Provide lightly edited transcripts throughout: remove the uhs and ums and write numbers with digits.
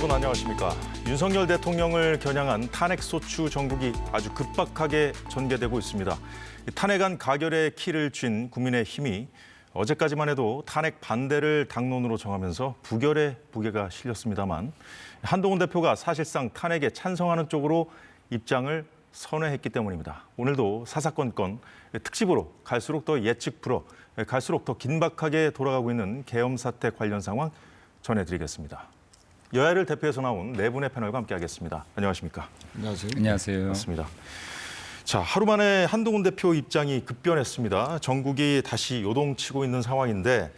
여러분 안녕하십니까. 윤석열 대통령을 겨냥한 탄핵소추 전국이 아주 급박하게 전개되고 있습니다. 탄핵안 가결의 키를 쥔 국민의힘이 어제까지만 해도 탄핵 반대를 당론으로 정하면서 부결의 무게가 실렸습니다만 한동훈 대표가 사실상 탄핵에 찬성하는 쪽으로 입장을 선회했기 때문입니다. 오늘도 사사건건 특집으로 갈수록 더 예측 불허, 갈수록 더 긴박하게 돌아가고 있는 계엄 사태 관련 상황 전해드리겠습니다. 여야를 대표해서 나온 네 분의 패널과 함께하겠습니다. 안녕하십니까? 안녕하세요. 안녕하세요. 맞습니다. 자, 하루 만에 한동훈 대표 입장이 급변했습니다. 전국이 다시 요동치고 있는 상황인데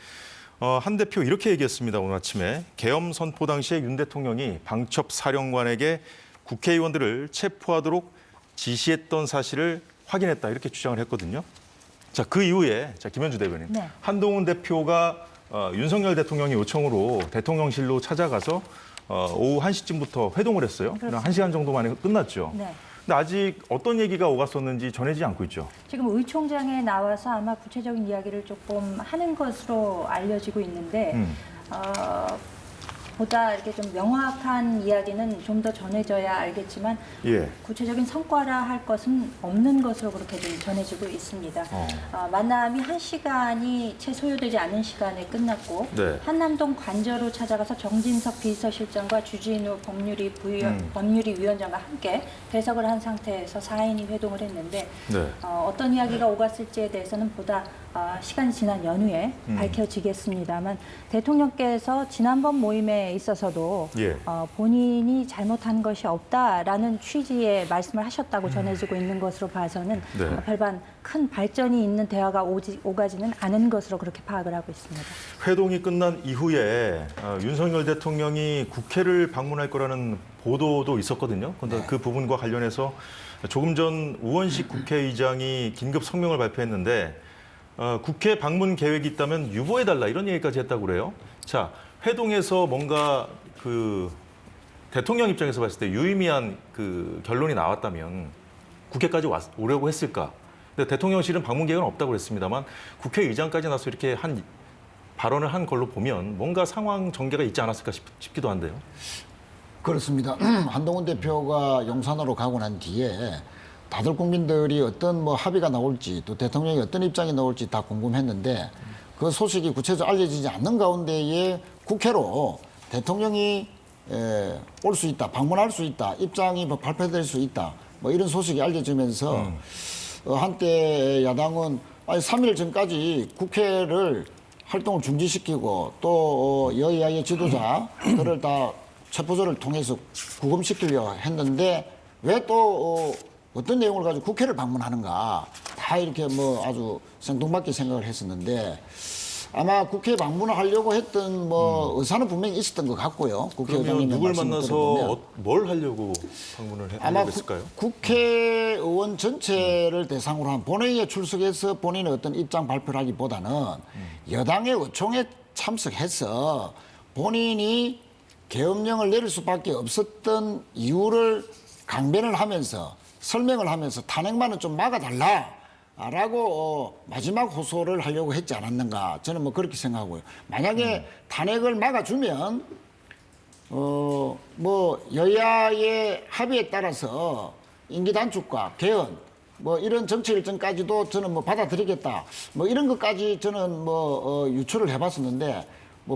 한 대표 이렇게 얘기했습니다. 오늘 아침에 계엄 선포 당시에 윤 대통령이 방첩 사령관에게 국회의원들을 체포하도록 지시했던 사실을 확인했다 이렇게 주장을 했거든요. 자, 그 이후에 김현주 대변인, 네. 한동훈 대표가 윤석열 대통령의 요청으로 대통령실로 찾아가서 오후 1시쯤부터 회동을 했어요. 그렇습니다. 1시간 정도 만에 끝났죠. 네. 근데 아직 어떤 얘기가 오갔었는지 전해지지 않고 있죠. 지금 의총장에 나와서 아마 구체적인 이야기를 조금 하는 것으로 알려지고 있는데 보다 이렇게 좀 명확한 이야기는 좀 더 전해져야 알겠지만 예. 구체적인 성과라 할 것은 없는 것으로 그렇게 좀 전해지고 있습니다. 만남이 1시간이 채 소요되지 않은 시간에 끝났고 네. 한남동 관저로 찾아가서 정진석 비서실장과 주진우 법률위 위원장과 함께 배석을 한 상태에서 4인이 회동을 했는데 네. 어떤 이야기가 오갔을지에 대해서는 보다 시간이 지난 연후에 밝혀지겠습니다만 대통령께서 지난번 모임에 있어서도 예. 본인이 잘못한 것이 없다라는 취지의 말씀을 하셨다고 전해지고 있는 것으로 봐서는 네. 별반 큰 발전이 있는 대화가 오가지는 않은 것으로 그렇게 파악을 하고 있습니다. 회동이 끝난 이후에 윤석열 대통령이 국회를 방문할 거라는 보도도 있었거든요. 그런데 그 부분과 관련해서 조금 전 우원식 국회의장이 긴급 성명을 발표했는데 국회 방문 계획이 있다면 유보해달라 이런 얘기까지 했다고 그래요. 자, 회동에서 뭔가 그 대통령 입장에서 봤을 때 유의미한 그 결론이 나왔다면 국회까지 오려고 했을까? 근데 대통령실은 방문 계획은 없다고 그랬습니다만 국회의장까지 나서 이렇게 한 발언을 한 걸로 보면 뭔가 상황 전개가 있지 않았을까 싶기도 한데요. 그렇습니다. 한동훈 대표가 용산으로 가고 난 뒤에 다들 국민들이 어떤 합의가 나올지 또 대통령이 어떤 입장이 나올지 다 궁금했는데 그 소식이 구체적으로 알려지지 않는 가운데에 국회로 대통령이 올 수 있다, 방문할 수 있다, 입장이 발표될 수 있다, 이런 소식이 알려지면서 한때 야당은 3일 전까지 국회를 활동을 중지시키고 또 여야의 지도자들을 다 체포조를 통해서 구금시키려 했는데 왜 또 어떤 내용을 가지고 국회를 방문하는가 다 이렇게 아주 생뚱맞게 생각을 했었는데 아마 국회 방문을 하려고 했던 의사는 분명히 있었던 것 같고요. 그러면 누굴 만나서 뭘 하려고 방문을 했을까요? 국회의원 전체를 대상으로 한 본회의에 출석해서 본인의 어떤 입장 발표를 하기보다는 여당의 의총에 참석해서 본인이 계엄령을 내릴 수밖에 없었던 이유를 강변을 하면서 설명을 하면서 탄핵만은 좀 막아달라라고 마지막 호소를 하려고 했지 않았는가 저는 그렇게 생각하고요. 만약에 탄핵을 막아주면 여야의 합의에 따라서 임기 단축과 개헌 이런 정치 일정까지도 저는 받아들이겠다 이런 것까지 저는 유추를 해봤었는데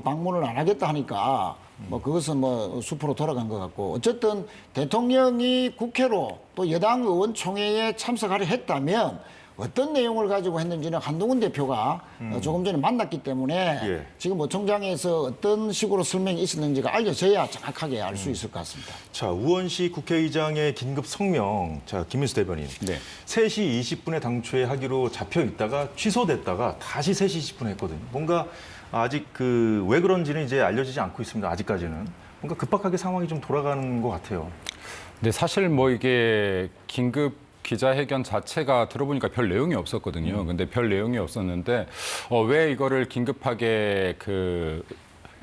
방문을 안 하겠다 하니까 그것은 숲으로 돌아간 것 같고 어쨌든 대통령이 국회로 또 여당 의원총회에 참석하려 했다면 어떤 내용을 가지고 했는지는 한동훈 대표가 조금 전에 만났기 때문에 지금 의총장에서 어떤 식으로 설명이 있었는지가 알려져야 정확하게 알 수 있을 것 같습니다. 자, 우원식 국회의장의 긴급 성명, 자, 김민수 대변인. 네. 3시 20분에 당초에 하기로 잡혀 있다가 취소됐다가 다시 3시 20분에 했거든요. 뭔가 아직 왜 그런지는 이제 알려지지 않고 있습니다. 아직까지는. 뭔가 급박하게 상황이 좀 돌아가는 것 같아요. 근데 사실 이게 긴급 기자회견 자체가 들어보니까 별 내용이 없었거든요. 근데 별 내용이 없었는데 왜 이거를 긴급하게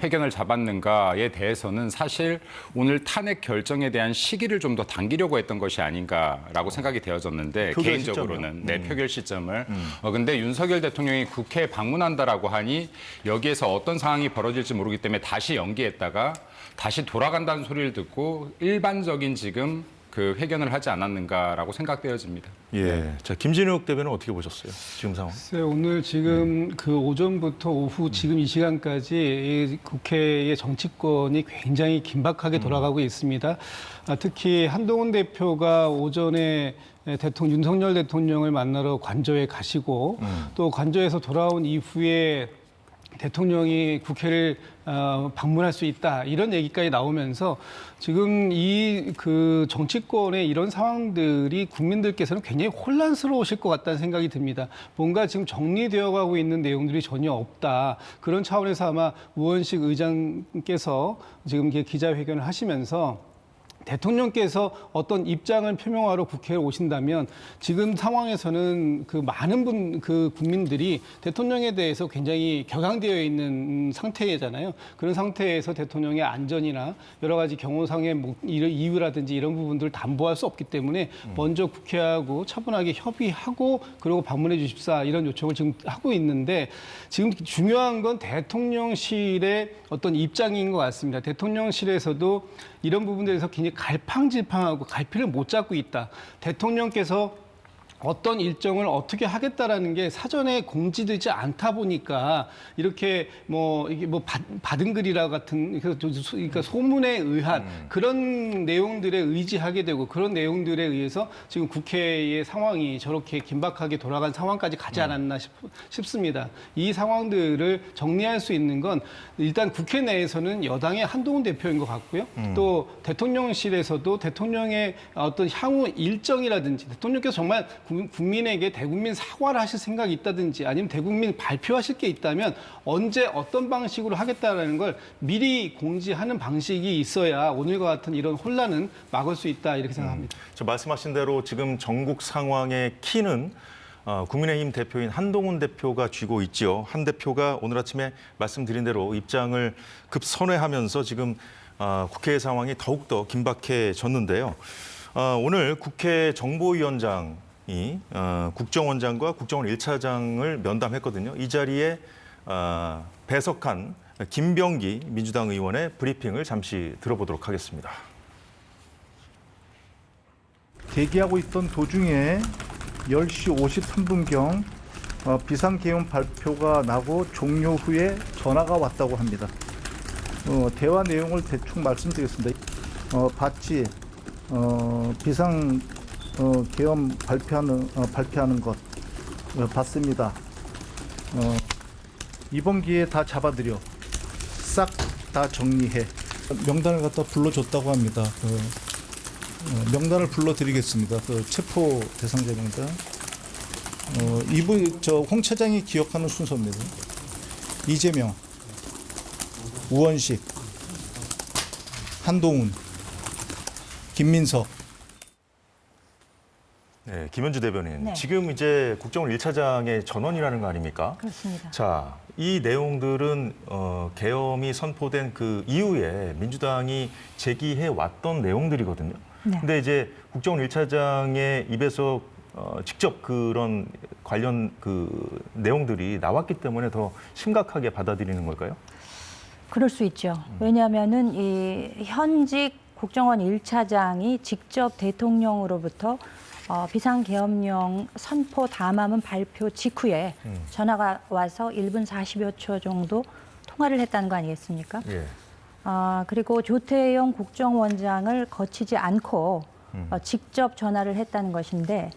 회견을 잡았는가에 대해서는 사실 오늘 탄핵 결정에 대한 시기를 좀 더 당기려고 했던 것이 아닌가라고 생각이 되어졌는데 표결 개인적으로는 시점이요? 표결 시점을 근데 윤석열 대통령이 국회에 방문한다라고 하니 여기에서 어떤 상황이 벌어질지 모르기 때문에 다시 연기했다가 다시 돌아간다는 소리를 듣고 일반적인 지금 그 회견을 하지 않았는가라고 생각되어집니다. 예. 자, 김진욱 대변은 어떻게 보셨어요? 지금 상황? 글쎄, 오늘 지금 그 오전부터 오후 지금 이 시간까지 이 국회의 정치권이 굉장히 긴박하게 돌아가고 있습니다. 특히 한동훈 대표가 오전에 윤석열 대통령을 만나러 관저에 가시고 또 관저에서 돌아온 이후에 대통령이 국회를 방문할 수 있다 이런 얘기까지 나오면서 지금 이 그 정치권의 이런 상황들이 국민들께서는 굉장히 혼란스러우실 것 같다는 생각이 듭니다. 뭔가 지금 정리되어 가고 있는 내용들이 전혀 없다. 그런 차원에서 아마 우원식 의장께서 지금 기자회견을 하시면서 대통령께서 어떤 입장을 표명하러 국회에 오신다면 지금 상황에서는 그 많은 국민들이 대통령에 대해서 굉장히 격앙되어 있는 상태잖아요. 그런 상태에서 대통령의 안전이나 여러 가지 경호상의 이유라든지 이런 부분들을 담보할 수 없기 때문에 먼저 국회하고 차분하게 협의하고 그리고 방문해 주십사 이런 요청을 지금 하고 있는데 지금 중요한 건 대통령실의 어떤 입장인 것 같습니다. 대통령실에서도 이런 부분들에 대해서 굉장히 갈팡질팡하고 갈피를 못 잡고 있다. 대통령께서 어떤 일정을 어떻게 하겠다라는 게 사전에 공지되지 않다 보니까 이렇게 이게 받은 글이라 같은 그러니까 소문에 의한 그런 내용들에 의지하게 되고 그런 내용들에 의해서 지금 국회의 상황이 저렇게 긴박하게 돌아간 상황까지 가지 않았나 싶습니다. 이 상황들을 정리할 수 있는 건 일단 국회 내에서는 여당의 한동훈 대표인 것 같고요. 또 대통령실에서도 대통령의 어떤 향후 일정이라든지 대통령께서 정말 국민에게 대국민 사과를 하실 생각이 있다든지 아니면 대국민 발표하실 게 있다면 언제 어떤 방식으로 하겠다라는 걸 미리 공지하는 방식이 있어야 오늘과 같은 이런 혼란은 막을 수 있다 이렇게 생각합니다. 저 말씀하신 대로 지금 전국 상황의 키는 국민의힘 대표인 한동훈 대표가 쥐고 있죠. 한 대표가 오늘 아침에 말씀드린 대로 입장을 급선회하면서 지금 국회 상황이 더욱더 긴박해졌는데요. 오늘 국회 정보위원장이 국정원장과 국정원 1차장을 면담했거든요. 이 자리에 배석한 김병기 민주당 의원의 브리핑을 잠시 들어보도록 하겠습니다. 대기하고 있던 도중에 10시 53분경 비상계엄 발표가 나고 종료 후에 전화가 왔다고 합니다. 대화 내용을 대충 말씀드리겠습니다. 봤지? 비상계엄 발표하는 것 봤습니다. 이번 기회에 다 잡아들여 싹 다 정리해. 명단을 갖다 불러줬다고 합니다. 명단을 불러드리겠습니다. 체포 대상자 명단. 홍 차장이 기억하는 순서입니다. 이재명, 우원식, 한동훈, 김민석. 네, 김현주 대변인. 네. 지금 이제 국정원 1차장의 전원이라는 거 아닙니까? 그렇습니다. 자, 이 내용들은 계엄이 선포된 그 이후에 민주당이 제기해 왔던 내용들이거든요. 네. 근데 이제 국정원 1차장의 입에서 직접 그런 관련 그 내용들이 나왔기 때문에 더 심각하게 받아들이는 걸까요? 그럴 수 있죠. 왜냐하면은 이 현직 국정원 1차장이 직접 대통령으로부터 비상계엄령 선포 담화문 발표 직후에 전화가 와서 1분 40여 초 정도 통화를 했다는 거 아니겠습니까? 예. 그리고 조태용 국정원장을 거치지 않고 직접 전화를 했다는 것인데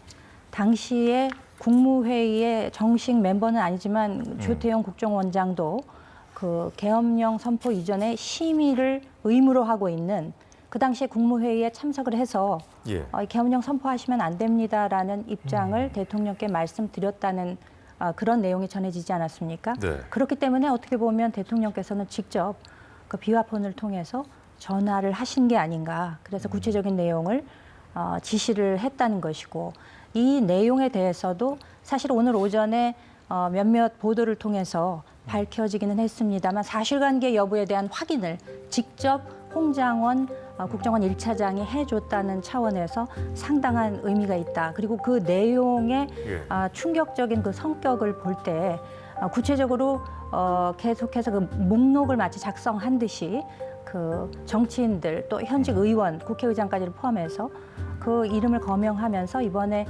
당시에 국무회의의 정식 멤버는 아니지만 조태용 국정원장도 그 계엄령 선포 이전에 심의를 의무로 하고 있는 그 당시에 국무회의에 참석을 해서 예. 계엄령 선포하시면 안 됩니다라는 입장을 대통령께 말씀드렸다는 그런 내용이 전해지지 않았습니까? 네. 그렇기 때문에 어떻게 보면 대통령께서는 직접 그 비화폰을 통해서 전화를 하신 게 아닌가. 그래서 구체적인 내용을 지시를 했다는 것이고 이 내용에 대해서도 사실 오늘 오전에 몇몇 보도를 통해서 밝혀지기는 했습니다만 사실관계 여부에 대한 확인을 직접 홍장원 국정원 1차장이 해줬다는 차원에서 상당한 의미가 있다. 그리고 그 내용의 예. 충격적인 그 성격을 볼 때 구체적으로 계속해서 그 목록을 마치 작성한 듯이 그 정치인들 또 현직 의원, 국회의장까지를 포함해서 그 이름을 거명하면서 이번에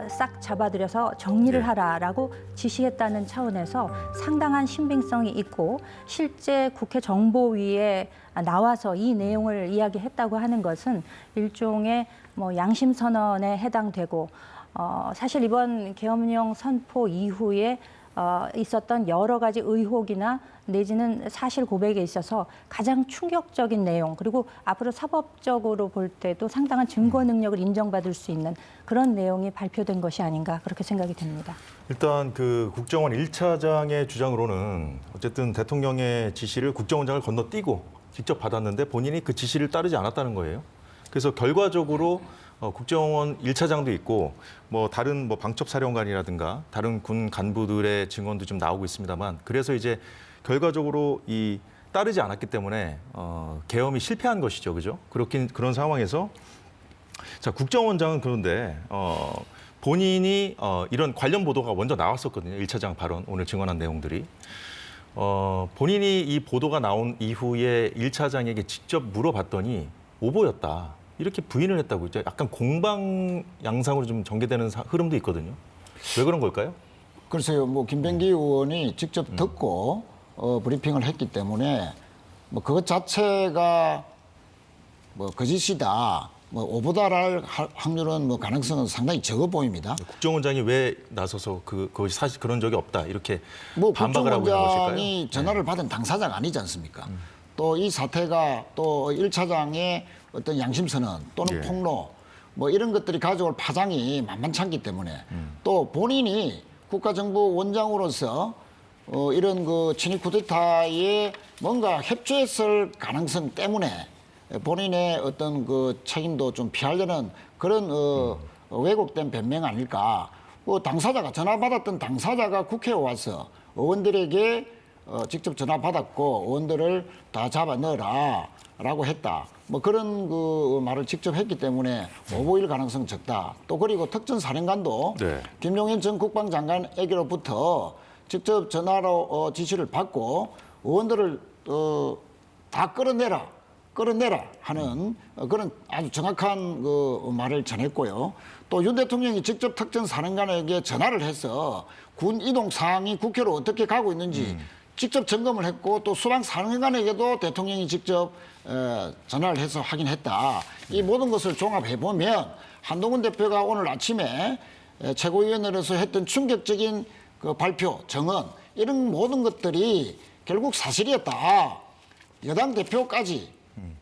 싹 잡아들여서 정리를 네. 하라라고 지시했다는 차원에서 상당한 신빙성이 있고 실제 국회 정보위에 나와서 이 내용을 이야기했다고 하는 것은 일종의 뭐 양심 선언에 해당되고 사실 이번 계엄령 선포 이후에 있었던 여러 가지 의혹이나 내지는 사실 고백에 있어서 가장 충격적인 내용 그리고 앞으로 사법적으로 볼 때도 상당한 증거 능력을 인정받을 수 있는 그런 내용이 발표된 것이 아닌가 그렇게 생각이 됩니다. 일단 그 국정원 1차장의 주장으로는 어쨌든 대통령의 지시를 국정원장을 건너뛰고 직접 받았는데 본인이 그 지시를 따르지 않았다는 거예요. 그래서 결과적으로 국정원 1차장도 있고 뭐 다른 뭐 방첩사령관이라든가 다른 군 간부들의 증언도 좀 나오고 있습니다만 그래서 이제 결과적으로 이 따르지 않았기 때문에 계엄이 실패한 것이죠, 그죠? 그런 상황에서 자 국정원장은 그런데 본인이 이런 관련 보도가 먼저 나왔었거든요. 1차장 발언 오늘 증언한 내용들이 본인이 이 보도가 나온 이후에 1차장에게 직접 물어봤더니 오보였다. 이렇게 부인을 했다고 있죠. 약간 공방 양상으로 좀 전개되는 흐름도 있거든요. 왜 그런 걸까요? 글쎄요, 뭐 김병기 의원이 직접 듣고 브리핑을 했기 때문에 뭐 그것 자체가 뭐 거짓이다, 뭐 오보다랄 확률은 뭐 가능성은 상당히 적어 보입니다. 국정원장이 왜 나서서 그것이 사실 그런 적이 없다 이렇게 뭐 반박을 하고 있는 것일까요? 국정원장이 전화를 받은 당사자가 아니지 않습니까? 또 이 사태가 또 1차장의 어떤 양심선언 또는 예. 폭로 뭐 이런 것들이 가져올 파장이 만만찮기 때문에 또 본인이 국가정보원장으로서 이런 그 친일 쿠데타에 뭔가 협조했을 가능성 때문에 본인의 어떤 그 책임도 좀 피하려는 그런 왜곡된 변명 아닐까. 그 당사자가 전화 받았던 당사자가 국회에 와서 의원들에게 직접 전화 받았고 의원들을 다 잡아 넣어라라고 했다. 뭐 그런 그 말을 직접 했기 때문에 오보일 가능성 적다. 또 그리고 특전사령관도 네. 김용현 전 국방장관에게로부터 직접 전화로 지시를 받고 의원들을 다 끌어내라 하는 그런 아주 정확한 그 말을 전했고요. 또 윤 대통령이 직접 특전사령관에게 전화를 해서 군 이동 사항이 국회로 어떻게 가고 있는지 직접 점검을 했고 또 수방사령관에게도 대통령이 직접 전화를 해서 확인했다. 이 모든 것을 종합해 보면 한동훈 대표가 오늘 아침에 최고위원회에서 했던 충격적인 그 발표, 정언 이런 모든 것들이 결국 사실이었다. 여당 대표까지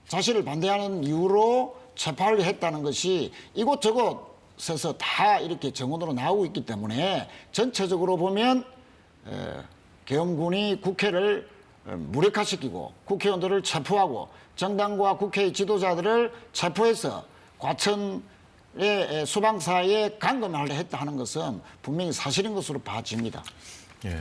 자신을 반대하는 이유로 체포하려 했다는 것이 이곳저곳에서 다 이렇게 정언으로 나오고 있기 때문에 전체적으로 보면 계엄군이 국회를 무력화시키고 국회의원들을 체포하고 정당과 국회의 지도자들을 체포해서 과천의 수방사에 감금하려 했다 하는 것은 분명히 사실인 것으로 봐집니다. 예,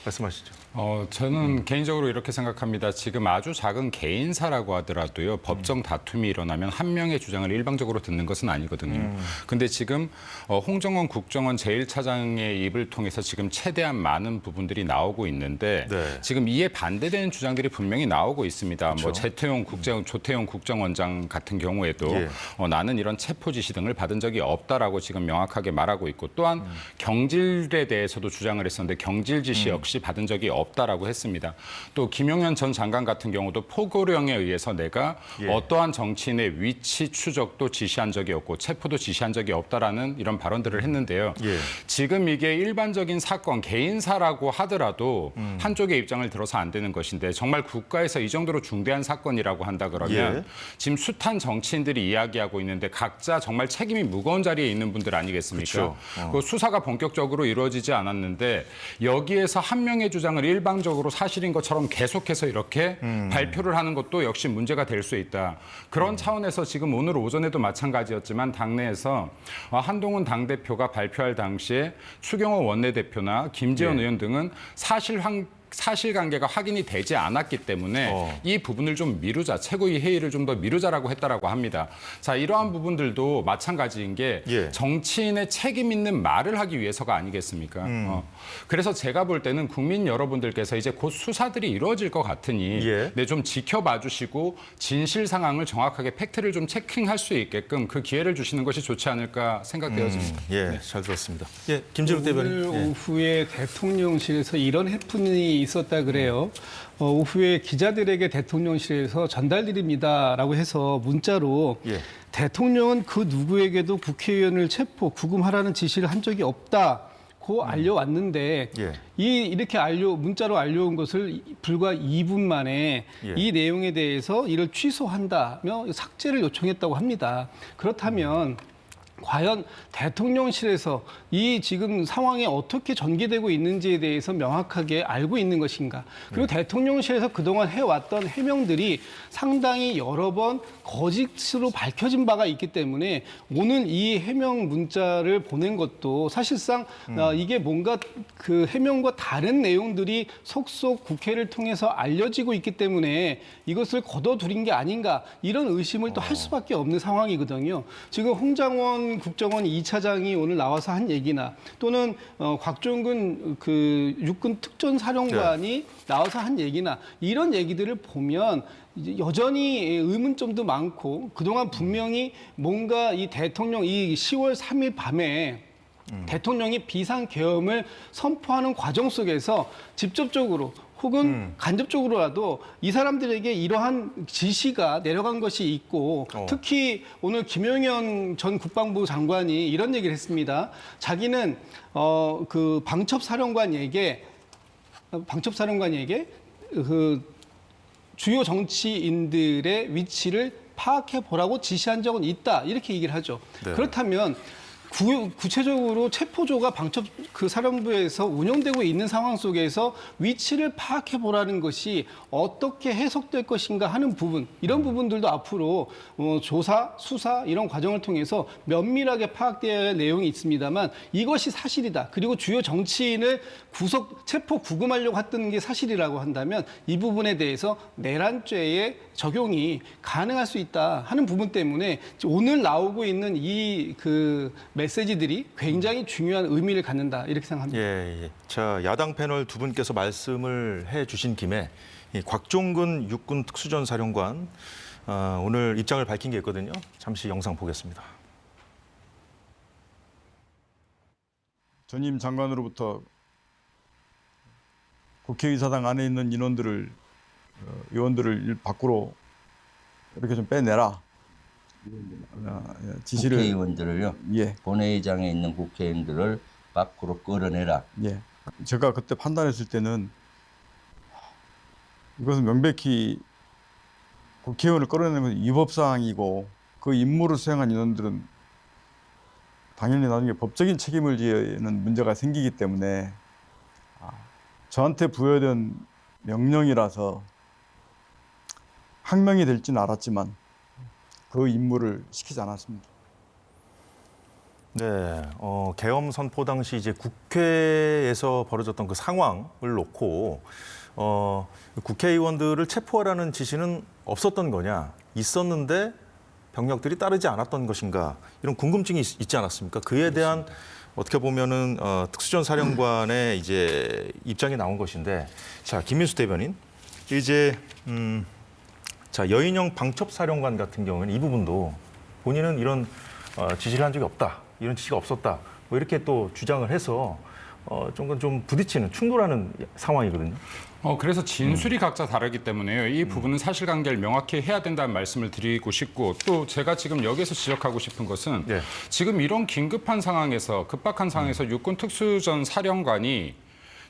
말씀하시죠. 저는 개인적으로 이렇게 생각합니다. 지금 아주 작은 개인사라고 하더라도요. 법정 다툼이 일어나면 한 명의 주장을 일방적으로 듣는 것은 아니거든요. 근데 지금 홍정원 국정원 제1차장의 입을 통해서 지금 최대한 많은 부분들이 나오고 있는데 네. 지금 이에 반대되는 주장들이 분명히 나오고 있습니다. 뭐 그렇죠. 조태용 국정원장 같은 경우에도 예. 나는 이런 체포 지시 등을 받은 적이 없다라고 지금 명확하게 말하고 있고 또한 경질에 대해서도 주장을 했었는데 경질 지시 역시 받은 적이 없다라고 했습니다. 또 김용현 전 장관 같은 경우도 포고령에 의해서 내가 예. 어떠한 정치인의 위치 추적도 지시한 적이 없고 체포도 지시한 적이 없다라는 이런 발언들을 했는데요. 예. 지금 이게 일반적인 사건, 개인사라고 하더라도 한쪽의 입장을 들어서 안 되는 것인데 정말 국가에서 이 정도로 중대한 사건이라고 한다 그러면 예. 지금 숱한 정치인들이 이야기하고 있는데 각자 정말 책임이 무거운 자리에 있는 분들 아니겠습니까? 그렇죠. 그 수사가 본격적으로 이루어지지 않았는데 여기에서 한 명의 주장을 일방적으로 사실인 것처럼 계속해서 이렇게 발표를 하는 것도 역시 문제가 될 수 있다. 그런 차원에서 지금 오늘 오전에도 마찬가지였지만 당내에서 한동훈 당대표가 발표할 당시에 추경호 원내대표나 김재원 예. 의원 등은 사실관계가 확인이 되지 않았기 때문에 이 부분을 좀 미루자, 최고위 회의를 좀 더 미루자라고 했다라고 합니다. 자, 이러한 부분들도 마찬가지인 게 예. 정치인의 책임 있는 말을 하기 위해서가 아니겠습니까? 그래서 제가 볼 때는 국민 여러분들께서 이제 곧 수사들이 이루어질 것 같으니 예. 네, 좀 지켜봐 주시고 진실 상황을 정확하게 팩트를 좀 체킹할 수 있게끔 그 기회를 주시는 것이 좋지 않을까 생각되어집니다. 예, 잘 들었습니다. 예, 김진욱 대변인. 오늘 예. 오후에 대통령실에서 이런 해프닝이 있었다 그래요. 오후에 기자들에게 대통령실에서 전달드립니다라고 해서 문자로 예. 대통령은 그 누구에게도 국회의원을 체포, 구금하라는 지시를 한 적이 없다고 알려왔는데 예. 이렇게 문자로 알려온 것을 불과 2분 만에 예. 이 내용에 대해서 이를 취소한다며 삭제를 요청했다고 합니다. 그렇다면 과연 대통령실에서 이 지금 상황이 어떻게 전개되고 있는지에 대해서 명확하게 알고 있는 것인가. 그리고 대통령실에서 그동안 해왔던 해명들이 상당히 여러 번 거짓으로 밝혀진 바가 있기 때문에 오늘 이 해명 문자를 보낸 것도 사실상 이게 뭔가 그 해명과 다른 내용들이 속속 국회를 통해서 알려지고 있기 때문에 이것을 거둬들인 게 아닌가 이런 의심을 또 할 수밖에 없는 상황이거든요. 지금 홍장원 국정원 2차장이 오늘 나와서 한 얘기나 또는 곽종근 그 육군 특전사령관이 나와서 한 얘기나 이런 얘기들을 보면 이제 여전히 의문점도 많고 그동안 분명히 뭔가 이 대통령 이 10월 3일 밤에 대통령이 비상계엄을 선포하는 과정 속에서 직접적으로 혹은 간접적으로라도 이 사람들에게 이러한 지시가 내려간 것이 있고 특히 오늘 김용현 전 국방부 장관이 이런 얘기를 했습니다. 자기는 그 방첩사령관에게 그 주요 정치인들의 위치를 파악해 보라고 지시한 적은 있다 이렇게 얘기를 하죠. 네. 그렇다면 구체적으로 체포조가 방첩 그 사령부에서 운영되고 있는 상황 속에서 위치를 파악해 보라는 것이 어떻게 해석될 것인가 하는 부분 이런 부분들도 앞으로 조사, 수사 이런 과정을 통해서 면밀하게 파악되어야 할 내용이 있습니다만 이것이 사실이다. 그리고 주요 정치인을 체포 구금하려고 했던 게 사실이라고 한다면 이 부분에 대해서 내란죄의 적용이 가능할 수 있다 하는 부분 때문에 오늘 나오고 있는 이 그 메시지들이 굉장히 중요한 의미를 갖는다 이렇게 생각합니다. 예. 자, 야당 패널 두 분께서 말씀을 해주신 김에 이 곽종근 육군 특수전 사령관 오늘 입장을 밝힌 게 있거든요. 잠시 영상 보겠습니다. 전임 장관으로부터 국회의사당 안에 있는 의원들을 밖으로 이렇게 좀 빼내라. 지시를 국회의원들을요. 예. 본회의장에 있는 국회의원들을 밖으로 끌어내라. 예. 제가 그때 판단했을 때는 이것은 명백히 국회의원을 끌어내는 것은 위법사항이고 그 임무를 수행한 인원들은 당연히 나중에 법적인 책임을 지는 문제가 생기기 때문에 저한테 부여된 명령이라서 항명이 될지는 알았지만 그 임무를 시키지 않았습니다. 네, 계엄 선포 당시 이제 국회에서 벌어졌던 그 상황을 놓고 국회의원들을 체포하라는 지시는 없었던 거냐, 있었는데 병력들이 따르지 않았던 것인가 이런 궁금증이 있지 않았습니까? 그에 대한 어떻게 보면은 특수전 사령관의 이제 입장이 나온 것인데, 자 김민수 대변인 이제 자 여인영 방첩 사령관 같은 경우에는 이 부분도 본인은 이런 지시를 한 적이 없다, 이런 지시가 없었다, 뭐 이렇게 또 주장을 해서 좀 부딪히는 충돌하는 상황이거든요. 그래서 진술이 각자 다르기 때문에요. 이 부분은 사실관계를 명확히 해야 된다는 말씀을 드리고 싶고, 또 제가 지금 여기서 지적하고 싶은 것은 네. 지금 이런 긴급한 상황에서, 급박한 상황에서 육군 특수전 사령관이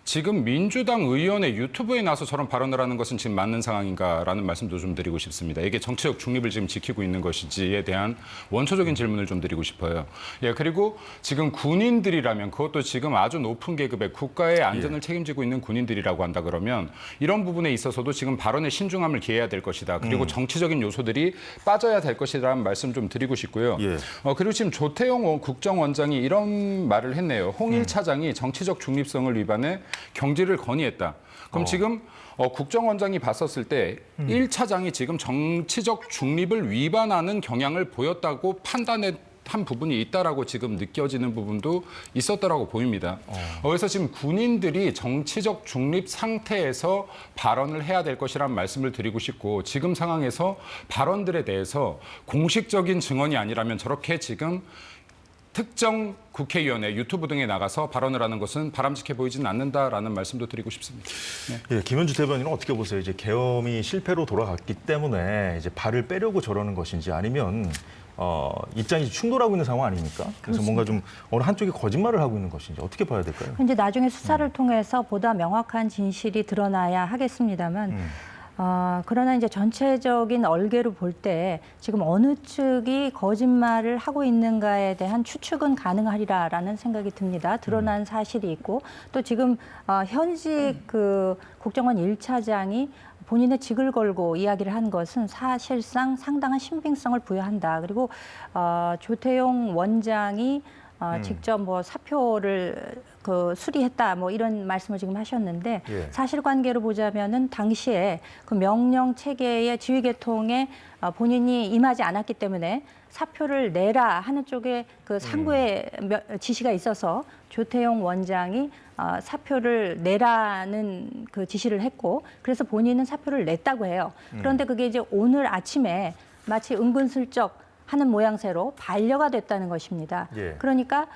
지금 민주당 의원의 유튜브에 나서 저런 발언을 하는 것은 지금 맞는 상황인가라는 말씀도 좀 드리고 싶습니다. 이게 정치적 중립을 지금 지키고 있는 것인지에 대한 원초적인 질문을 좀 드리고 싶어요. 예, 그리고 지금 군인들이라면, 그것도 지금 아주 높은 계급의 국가의 안전을 책임지고 있는 군인들이라고 한다 그러면 이런 부분에 있어서도 지금 발언에 신중함을 기해야 될 것이다. 그리고 정치적인 요소들이 빠져야 될 것이라는 말씀 좀 드리고 싶고요. 예. 그리고 지금 조태용 국정원장이 이런 말을 했네요. 홍 1차장이 정치적 중립성을 위반해 경질을 건의했다. 그럼 지금 국정원장이 봤었을 때 1차장이 지금 정치적 중립을 위반하는 경향을 보였다고 판단한 부분이 있다라고 지금 느껴지는 부분도 있었다라고 보입니다. 그래서 지금 군인들이 정치적 중립 상태에서 발언을 해야 될 것이라는 말씀을 드리고 싶고, 지금 상황에서 발언들에 대해서 공식적인 증언이 아니라면 저렇게 지금 특정 국회의원의 유튜브 등에 나가서 발언을 하는 것은 바람직해 보이지는 않는다라는 말씀도 드리고 싶습니다. 네. 예, 김현주 대변인은 어떻게 보세요? 이제 계엄이 실패로 돌아갔기 때문에 이제 발을 빼려고 저러는 것인지, 아니면 입장이 충돌하고 있는 상황 아닙니까? 그래서 뭔가 좀 어느 한쪽이 거짓말을 하고 있는 것인지 어떻게 봐야 될까요? 이제 나중에 수사를 통해서 보다 명확한 진실이 드러나야 하겠습니다만, 그러나 이제 전체적인 얼개로 볼 때 지금 어느 측이 거짓말을 하고 있는가에 대한 추측은 가능하리라라는 생각이 듭니다. 드러난 사실이 있고, 또 지금 현직 그 국정원 1차장이 본인의 직을 걸고 이야기를 한 것은 사실상 상당한 신빙성을 부여한다. 그리고 조태용 원장이 직접 뭐 사표를 수리했다, 뭐 이런 말씀을 지금 하셨는데, 예. 사실관계로 보자면은 당시에 그 명령 체계의 지휘 계통에 본인이 임하지 않았기 때문에 사표를 내라 하는 쪽에 그 상부의 지시가 있어서 조태용 원장이 사표를 내라는 그 지시를 했고, 그래서 본인은 사표를 냈다고 해요. 그런데 그게 이제 오늘 아침에 마치 은근슬쩍 하는 모양새로 반려가 됐다는 것입니다. 예. 그러니까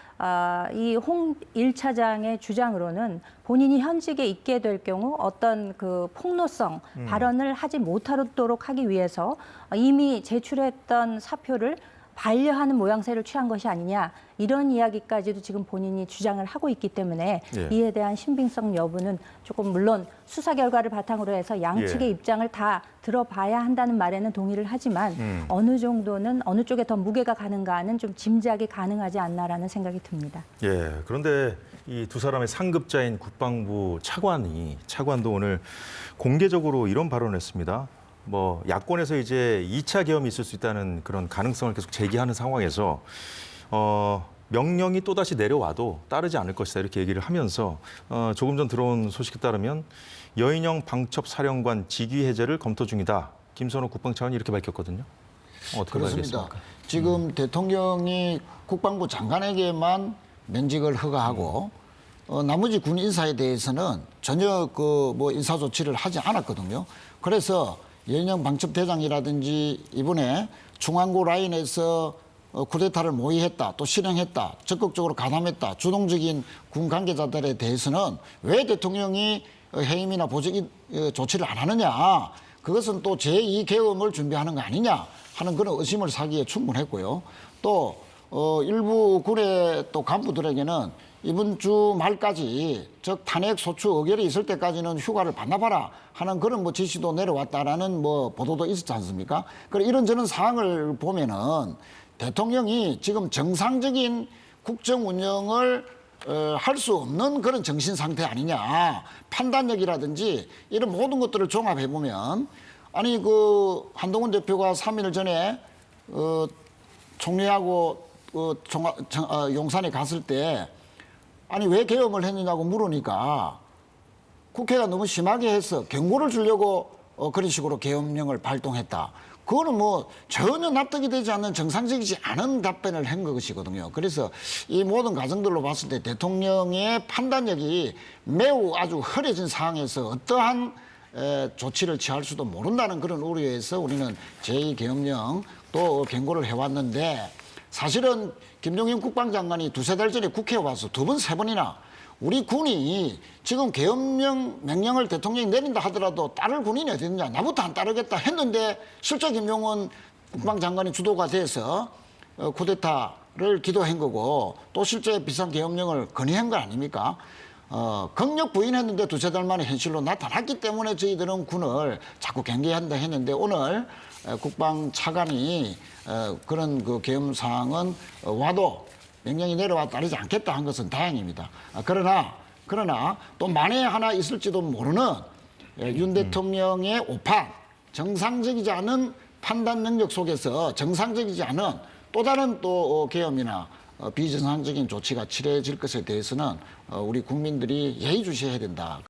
이 홍 1차장의 주장으로는 본인이 현직에 있게 될 경우 어떤 그 폭로성 발언을 하지 못하도록 하기 위해서 이미 제출했던 사표를 반려하는 모양새를 취한 것이 아니냐, 이런 이야기까지도 지금 본인이 주장을 하고 있기 때문에 예. 이에 대한 신빙성 여부는 조금, 물론 수사 결과를 바탕으로 해서 양측의 예. 입장을 다 들어봐야 한다는 말에는 동의를 하지만 어느 정도는 어느 쪽에 더 무게가 가는가는 좀 짐작이 가능하지 않나라는 생각이 듭니다. 예. 그런데 이 두 사람의 상급자인 국방부 차관도 오늘 공개적으로 이런 발언을 했습니다. 뭐 야권에서 이제 2차 계엄이 있을 수 있다는 그런 가능성을 계속 제기하는 상황에서 명령이 또다시 내려와도 따르지 않을 것이다, 이렇게 얘기를 하면서 조금 전 들어온 소식에 따르면 여인영 방첩사령관 직위 해제를 검토 중이다. 김선호 국방차관이 이렇게 밝혔거든요. 어떻게 그렇습니다. 봐야겠습니까? 지금 대통령이 국방부 장관에게만 면직을 허가하고 나머지 군 인사에 대해서는 전혀 그 뭐 인사 조치를 하지 않았거든요. 그래서 여인영 방첩대장이라든지 이번에 중앙고 라인에서 쿠데타를 모의했다, 또 실행했다, 적극적으로 가담했다, 주동적인 군 관계자들에 대해서는 왜 대통령이 해임이나 보직 조치를 안 하느냐, 그것은 또 제2계엄을 준비하는 거 아니냐 하는 그런 의심을 사기에 충분했고요. 또 일부 군의 또 간부들에게는 이번 주 말까지, 즉 탄핵 소추 의결이 있을 때까지는 휴가를 반납하라 하는 그런 뭐 지시도 내려왔다라는 뭐 보도도 있었지 않습니까? 그래 이런저런 사항을 보면은 대통령이 지금 정상적인 국정 운영을 할 수 없는 그런 정신 상태 아니냐, 판단력이라든지 이런 모든 것들을 종합해 보면, 아니 그 한동훈 대표가 3일 전에 총리하고 용산에 갔을 때 아니 왜 계엄을 했느냐고 물으니까 국회가 너무 심하게 해서 경고를 주려고 그런 식으로 계엄령을 발동했다. 그거는 뭐 전혀 납득이 되지 않는, 정상적이지 않은 답변을 한 것이거든요. 그래서 이 모든 과정들로 봤을 때 대통령의 판단력이 매우 아주 흐려진 상황에서 어떠한 조치를 취할 수도 모른다는 그런 우려에서 우리는 제2계엄령 또 경고를 해왔는데, 사실은 김종인 국방장관이 두세 달 전에 국회에 와서 2번, 3번이나 우리 군이 지금 계엄령 명령을 대통령이 내린다 하더라도 따를 군인이 어디 있느냐, 나부터 안 따르겠다 했는데 실제 김용원 국방장관이 주도가 돼서 쿠데타를 기도한 거고, 또 실제 비상계엄령을 건의한 거 아닙니까? 경력 부인했는데 두세 달 만에 현실로 나타났기 때문에 저희들은 군을 자꾸 경계한다 했는데, 오늘 국방차관이 그런 그 계엄 사항은 와도 명령이 내려와 따르지 않겠다 한 것은 다행입니다. 그러나 또 만에 하나 있을지도 모르는 윤 대통령의 오판, 정상적이지 않은 판단 능력 속에서 정상적이지 않은 또 다른 또 계엄이나 비정상적인 조치가 취해질 것에 대해서는 우리 국민들이 예의주시해야 된다.